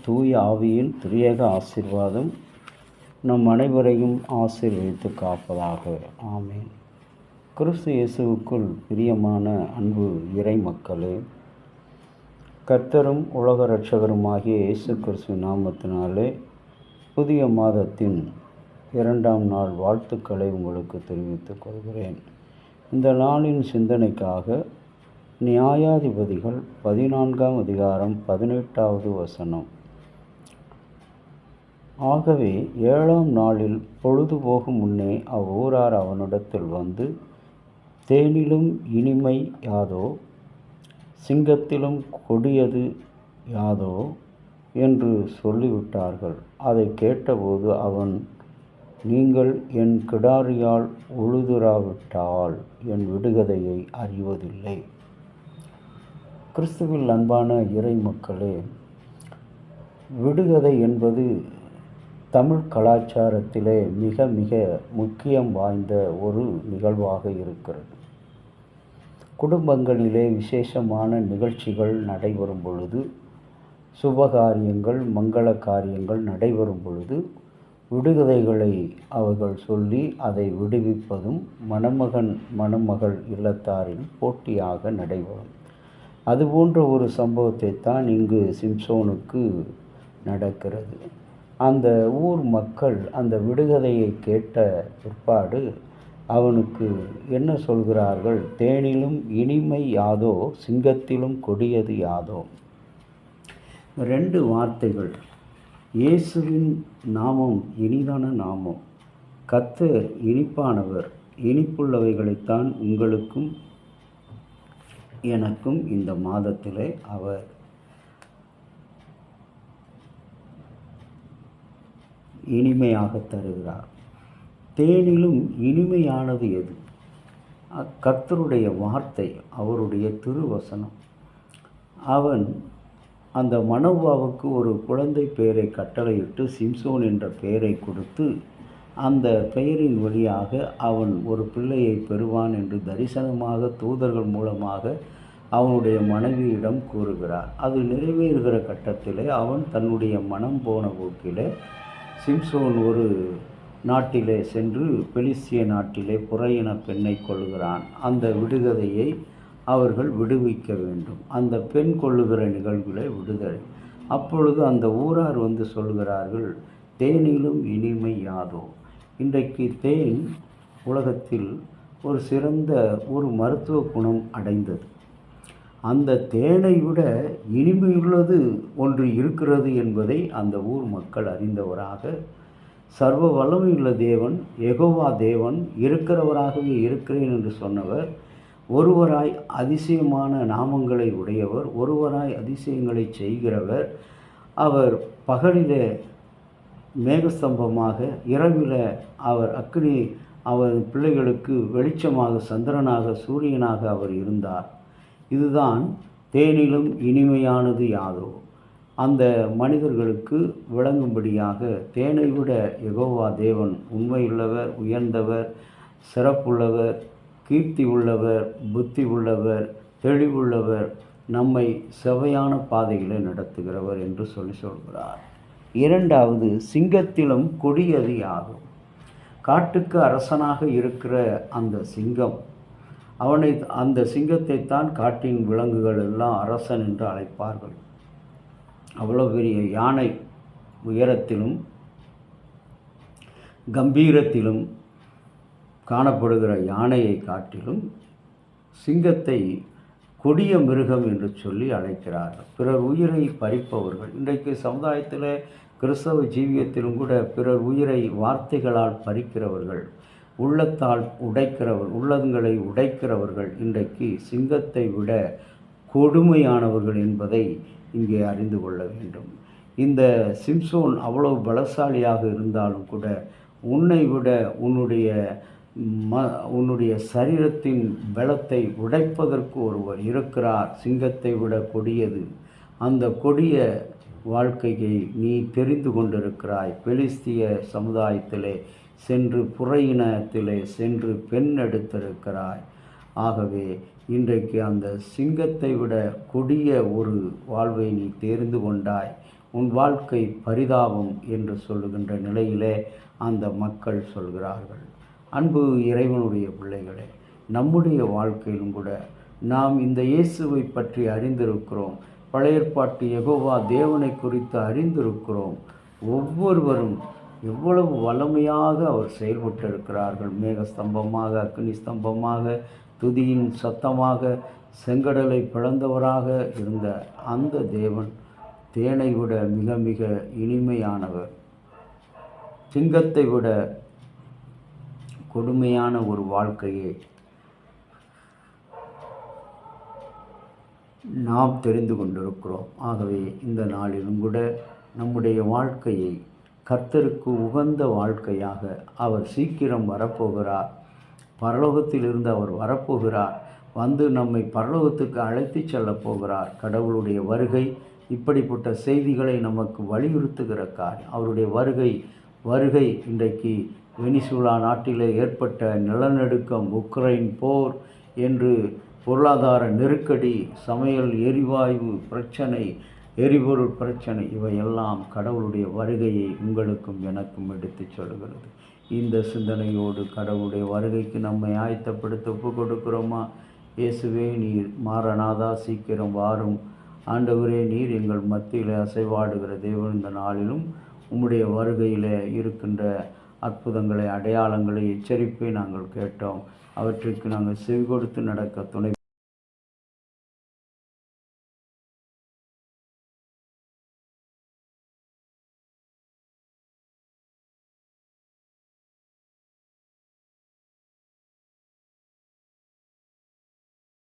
தூய ஆவியின் திரியேக ஆசீர்வாதம் நம் அனைவரையும் ஆசீர்வதித்து காப்பதாக. ஆமேன். கிறிஸ்து இயேசுவுக்குள் பிரியமான அன்பு இறை மக்களே, கர்த்தரும் உலக இரட்சகருமாகிய இயேசு கிறிஸ்துவின் நாமத்தினாலே புதிய மாதத்தின் 2ஆம் நாள் வாழ்த்துக்களை உங்களுக்கு தெரிவித்துக் கொள்கிறேன். இந்த நாளின் சிந்தனைக்காக நியாயாதிபதிகள் 14ஆம் அதிகாரம் 18வது வசனம். ஆகவே 7ஆம் நாளில் பொழுது போகும் முன்னே அவ்வூரார் அவனிடத்தில் வந்து, தேனிலும் இனிமை யாதோ, சிங்கத்திலும் கொடியது யாதோ என்று சொல்லிவிட்டார்கள். அதை கேட்டபோது அவன், நீங்கள் என் கிடாரியால் உழுதுராவிட்டால் என் விடுகதையை அறிவதில்லை. கிறிஸ்துவில் அன்பான இறை மக்களே, விடுகதை என்பது தமிழ் கலாச்சாரத்திலே மிக மிக முக்கியம் வாய்ந்த ஒரு நிகழ்வாக இருக்கிறது. குடும்பங்களிலே விசேஷமான நிகழ்ச்சிகள் நடைபெறும் பொழுது, சுபகாரியங்கள் மங்கள காரியங்கள் நடைபெறும் பொழுது விடுகதைகளை அவர்கள் சொல்லி அதை விடுவிப்பதும் மணமகன் மணமகள் இல்லத்தாரில் போட்டியாக நடைபெறும். அதுபோன்ற ஒரு சம்பவத்தை தான் இங்கு சிம்சோனுக்கு நடக்கிறது. அந்த ஊர் மக்கள் அந்த விடுகதையை கேட்ட பிற்பாடு அவனுக்கு என்ன சொல்கிறார்கள்? தேனிலும் இனிமை யாதோ, சிங்கத்திலும் கொடியது யாதோ. 2 வார்த்தைகள். இயேசுவின் நாமம் இனிதான நாமம். கர்த்தர் இனிப்பானவர். இனிப்புள்ளவைகளைத்தான் உங்களுக்கும் எனக்கும் இந்த மாதத்திலே அவர் இனிமையாக தருகிறார். தேனிலும் இனிமையானது எது? கர்த்தருடைய வார்த்தை, அவருடைய திருவசனம். அவன் அந்த மனோவாவுக்கு ஒரு குழந்தை பெயரை கட்டளையிட்டு சிம்சோன் என்ற பெயரை கொடுத்து, அந்த பெயரின் வழியாக அவன் ஒரு பிள்ளையை பெறுவான் என்று தரிசனமாக தூதர்கள் மூலமாக அவனுடைய மனைவியிடம் கூறுகிறார். அது நிறைவேறுகிற கட்டத்திலே அவன் தன்னுடைய மனம் போன போக்கிலே சிம்சோன் ஒரு நாட்டிலே சென்று பெலிஸ்திய நாட்டிலே புறையின பெண்ணை கொள்ளுகிறான். அந்த விடுகதையை அவர்கள் விடுவிக்க வேண்டும். அந்த பெண் கொள்ளுகிற நிகழ்வுகளை விடுதலை. அப்பொழுது அந்த ஊரார் வந்து சொல்கிறார்கள், தேனிலும் இனிமை யாதோ. இன்றைக்கு தேன் உலகத்தில் ஒரு சிறந்த ஒரு மருத்துவ குணம் அடைந்தது. அந்த தேனை விட இனிமையுள்ளது ஒன்று இருக்கிறது என்பதை அந்த ஊர் மக்கள் அறிந்தவராக, சர்வ வல்லமையுள்ள தேவன் யெகோவா தேவன் இருக்கிறவராகவே இருக்கிறேன் என்று சொன்னவர், ஒருவராய் அதிசயமான நாமங்களை உடையவர், ஒருவராய் அதிசயங்களை செய்கிறவர். அவர் பகலிலே மேகஸ்தம்பமாக, இரவில் அவர் அக்கினி, அவர் பிள்ளைகளுக்கு வெளிச்சமாக, சந்திரனாக, சூரியனாக அவர் இருந்தார். இதுதான் தேனிலும் இனிமையானது யாதோ. அந்த மனிதர்களுக்கு விளங்கும்படியாக தேனை விட யெகோவா தேவன் உண்மையுள்ளவர், உயர்ந்தவர், சிறப்புள்ளவர், கீர்த்தி உள்ளவர், புத்தி உள்ளவர், தெளிவுள்ளவர், நம்மை செவ்வையான பாதைகளை நடத்துகிறவர் என்று சொல்கிறார். 2வது, சிங்கத்திலும் கொடியது யாதோ. காட்டுக்கு அரசனாக இருக்கிற அந்த சிங்கம், அந்த சிங்கத்தைத்தான் காட்டின் விலங்குகள் எல்லாம் அரசன் என்று அழைப்பார்கள். அவ்வளோ பெரிய யானை, உயரத்திலும் கம்பீரத்திலும் காணப்படுகிற யானையை காட்டிலும் சிங்கத்தை கொடிய மிருகம் என்று சொல்லி அழைக்கிறார்கள். பிறர் உயிரை பறிப்பவர்கள். இன்றைக்கு சமுதாயத்தில், கிறிஸ்தவ ஜீவியத்திலும் கூட பிறர் உயிரை வார்த்தைகளால் பறிக்கிறவர்கள், உள்ளத்தால் உள்ளங்களை உடைக்கிறவர்கள் இன்றைக்கு சிங்கத்தை விட கொடுமையானவர்கள் என்பதை இங்கே அறிந்து கொள்ள வேண்டும். இந்த சிம்சோன் அவ்வளவு பலசாலியாக இருந்தாலும் கூட, உன்னை விட உன்னுடைய சரீரத்தின் பலத்தை உடைப்பதற்கு ஒருவர் இருக்கிறார். சிங்கத்தை விட கொடியது. அந்த கொடிய வாழ்க்கையை நீ தெரிந்து கொண்டிருக்கிறாய். பெலிஸ்திய சமுதாயத்திலே சென்று, புறையினத்திலே சென்று பெண் எடுத்திருக்கிறாய். ஆகவே இன்றைக்கு அந்த சிங்கத்தை விட கொடிய ஒரு வாழ்வை நீ தேர்ந்து கொண்டாய். உன் வாழ்க்கை பரிதாபம் என்று சொல்லுகின்ற நிலையிலே அந்த மக்கள் சொல்கிறார்கள். அன்பு இறைவனுடைய பிள்ளைகளே, நம்முடைய வாழ்க்கையிலும் கூட நாம் இந்த இயேசுவை பற்றி அறிந்திருக்கிறோம். பழைய ஏற்பாட்டு யெகோவா தேவனை குறித்து அறிந்திருக்கிறோம். ஒவ்வொருவரும் எவ்வளவு வல்லமையாக அவர் செயல்பட்டிருக்கிறார்கள். மேக ஸ்தம்பமாக, அக்னி ஸ்தம்பமாக, துதியின் சத்தமாக, செங்கடலை பிளந்தவராக இருந்த அந்த தேவன் தேனை விட மிக மிக இனிமையானவர். சிங்கத்தை விட கொடுமையான ஒரு வாழ்க்கையை நாம் தெரிந்து கொண்டிருக்கிறோம். ஆகவே இந்த நாளிலும் கூட நம்முடைய வாழ்க்கையை கர்த்தருக்கு உகந்த வாழ்க்கையாக அவர் சீக்கிரம் வரப்போகிறார். பரலோகத்திலிருந்து அவர் வரப்போகிறார். வந்து நம்மை பரலோகத்துக்கு அழைத்து செல்லப் போகிறார். கடவுளுடைய வருகை இப்படிப்பட்ட செய்திகளை நமக்கு வலியுறுத்துகிற காரியம். அவருடைய வருகை இன்றைக்கு வெனிசுலா நாட்டிலே ஏற்பட்ட நிலநடுக்கம், உக்ரைன் போர் என்று பொருளாதார நெருக்கடி, சமையல் எரிவாயு பிரச்சனை, எரிபொருள் பிரச்சனை, இவையெல்லாம் கடவுளுடைய வருகையை உங்களுக்கும் எனக்கும் எடுத்துச் சொல்கிறது. இந்த சிந்தனையோடு கடவுளுடைய வருகைக்கு நம்மை ஆயத்தப்படுத்த ஒப்பு கொடுக்கிறோமா? இயேசுவே, நீர் மாரநாதா, சீக்கிரம் வாரும். ஆண்டவரே, நீர் எங்கள் மத்தியில் அசைவாடுகிற தேவன். இந்த நாளிலும் உம்முடைய வருகையில் இருக்கின்ற அற்புதங்களை, அடையாளங்களை, எச்சரிப்பை நாங்கள் கேட்டோம். அவற்றிற்கு நாங்கள் செவி கொடுத்து நடக்க துணை